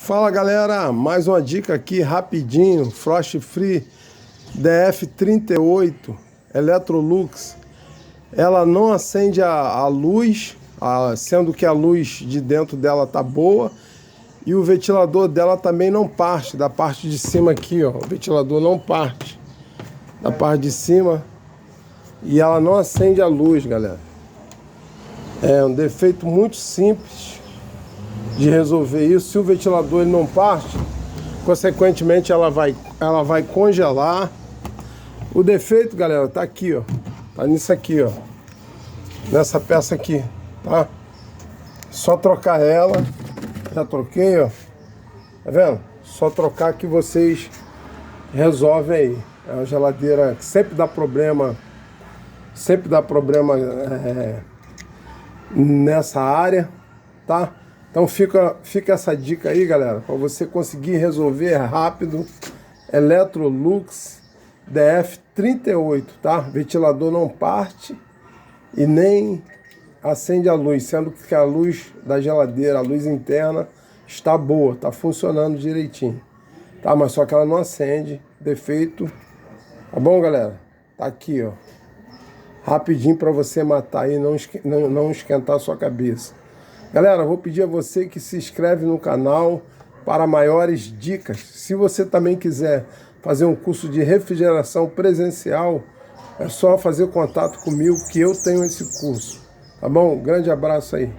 Fala galera, mais uma dica aqui rapidinho, Frost Free DF38 Electrolux. Ela não acende a luz, sendo que a luz de dentro dela tá boa, e o ventilador dela também não parte, da parte de cima aqui, ó, o ventilador não parte da parte de cima, e ela não acende a luz, galera. É um defeito muito simples de resolver isso. Se o ventilador ele não parte, consequentemente ela vai congelar. O defeito, galera, tá aqui, ó, tá nisso aqui, ó, nessa peça aqui, tá? Só trocar ela. Já troquei, ó, tá vendo? Só trocar que vocês resolvem aí. É uma geladeira que sempre dá problema nessa área, tá? Então fica essa dica aí, galera, para você conseguir resolver rápido. Electrolux DF38, tá? Ventilador não parte e nem acende a luz, sendo que a luz da geladeira, a luz interna, está boa, tá funcionando direitinho, tá? Mas só que ela não acende, defeito, tá bom, galera? Tá aqui, ó, rapidinho para você matar aí, não esquentar a sua cabeça. Galera, vou pedir a você que se inscreve no canal para maiores dicas. Se você também quiser fazer um curso de refrigeração presencial, é só fazer contato comigo que eu tenho esse curso. Tá bom? Um grande abraço aí.